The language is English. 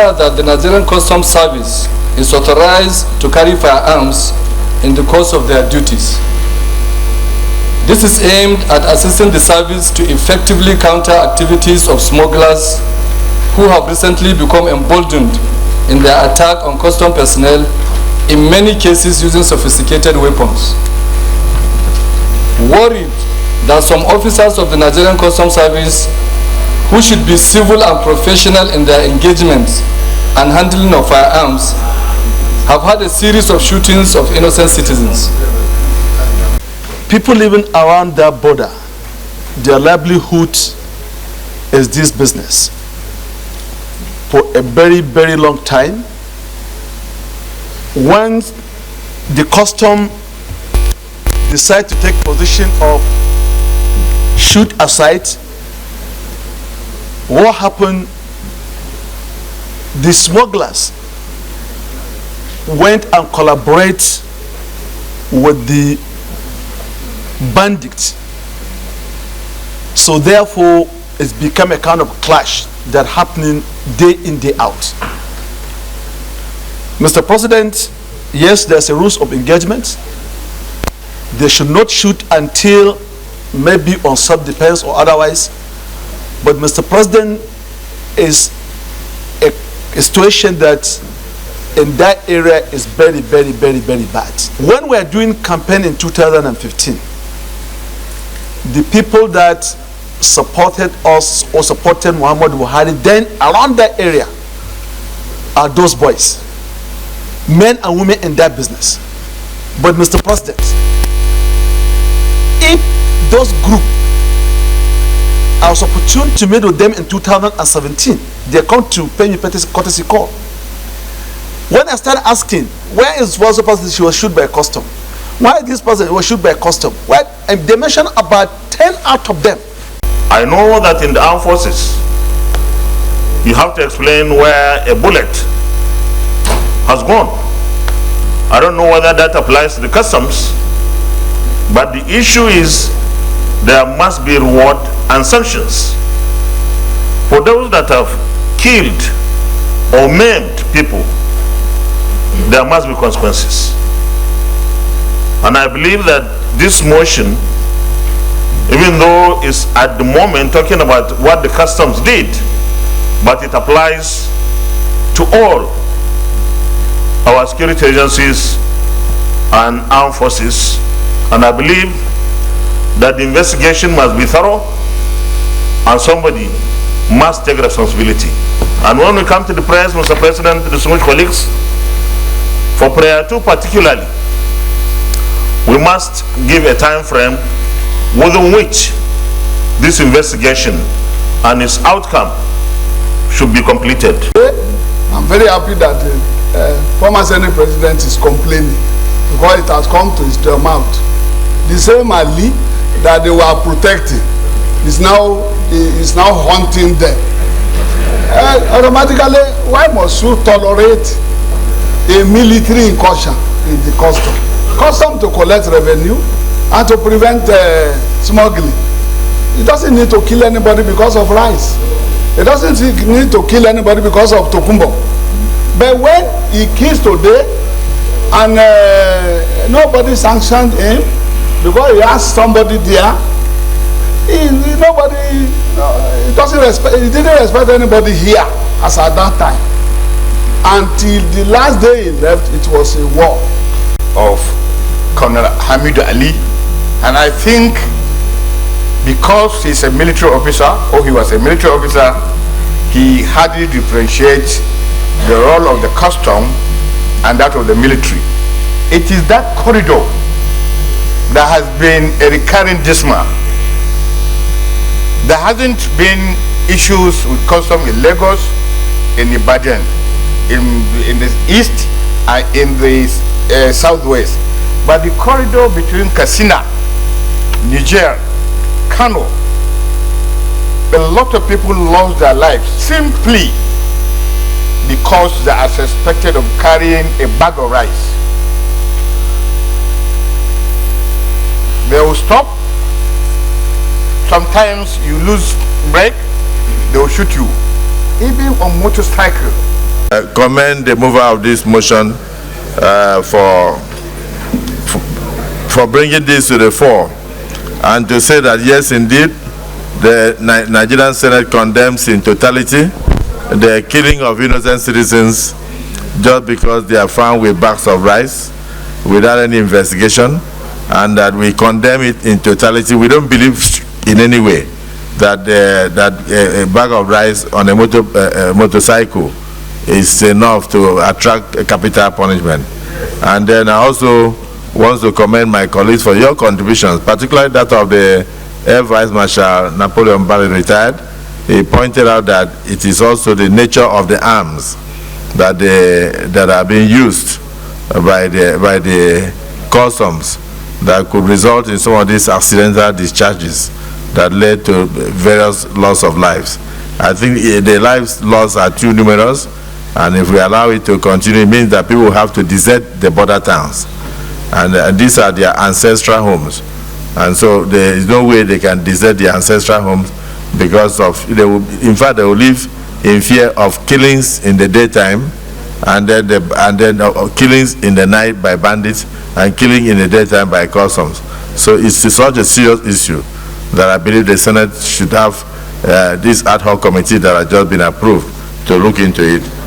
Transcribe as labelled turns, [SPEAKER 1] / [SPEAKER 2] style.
[SPEAKER 1] declare that the Nigerian Customs Service is authorized to carry firearms in the course of their duties. This is aimed at assisting the service to effectively counter activities of smugglers who have recently become emboldened in their attack on custom personnel, in many cases using sophisticated weapons. Worried that some officers of the Nigerian Customs Service, who should be civil and professional in their engagements and handling of firearms, have had a series of shootings of innocent citizens.
[SPEAKER 2] People living around that border, their livelihood is this business. For a very, very long time, when the custom decide to take position of shoot aside, what happened? The smugglers went and collaborate with the bandits. So therefore, it's become a kind of clash that happening day in, day out. Mr. President, yes, there's a rules of engagement. They should not shoot until maybe on self-defense or otherwise. But Mr. President, is a situation that in that area is very, very, very, very bad. When we are doing campaign in 2015, the people that supported us or supported Muhammad Buhari then around that area are those boys, men and women in that business. But Mr. President, if those group, I was opportune to meet with them in 2017, they come to pay me courtesy call. When I started asking, where is one person she was shot by a custom? Why this person was shot by a custom? Why? And they mentioned about 10 out of them.
[SPEAKER 3] I know that in the armed forces, you have to explain where a bullet has gone. I don't know whether that applies to the customs, but the issue is there must be reward and sanctions. For those that have killed or maimed people, there must be consequences. And I believe that this motion, even though it's at the moment talking about what the customs did, but it applies to all our security agencies and armed forces. And I believe that the investigation must be thorough and somebody must take responsibility. And when we come to the press, Mr. President, distinguished colleagues, for prayer 2 particularly, we must give a time frame within which this investigation and its outcome should be completed.
[SPEAKER 4] I'm very happy that former Senate President is complaining because it has come to his mouth. The same Ali that they were protecting is now haunting them. Automatically, why must you tolerate a military incursion in the custom? Custom to collect revenue and to prevent smuggling. It doesn't need to kill anybody because of rice. It doesn't need to kill anybody because of tokumbo. But when he kills today and nobody sanctioned him because he has somebody there, he didn't respect anybody here as at that time. Until the last day he left, it was a war.
[SPEAKER 5] Of Colonel Hamid Ali, and I think because he's a military officer, or he was a military officer, he hardly differentiates the role of the custom and that of the military. It is that corridor that has been a recurring dismal. There hasn't been issues with custom in Lagos, in Ibadan, in the east and in the southwest. But the corridor between Katsina, Niger, Kano, a lot of people lost their lives simply because they are suspected of carrying a bag of rice. They will stop. Sometimes you lose brake, they will shoot you. Even on motorcycle,
[SPEAKER 6] commend the mover of this motion for bringing this to the fore, and to say that yes, indeed, the Nigerian Senate condemns in totality the killing of innocent citizens just because they are found with bags of rice without any investigation, and that we condemn it in totality. We don't believe in any way that a bag of rice on a motorcycle is enough to attract a capital punishment. And then I also want to commend my colleagues for your contributions, particularly that of the Air Vice Marshal Napoleon Barry, retired. He pointed out that it is also the nature of the arms that are being used by the customs that could result in some of these accidental discharges that led to various loss of lives. I think the lives lost are too numerous, and if we allow it to continue, it means that people have to desert the border towns, and these are their ancestral homes, and so there is no way they can desert their ancestral homes because of in fact they will live in fear of killings in the daytime, and then killings in the night by bandits, and killing in the daytime by customs. So it's such a serious issue that I believe the Senate should have this ad hoc committee that has just been approved to look into it.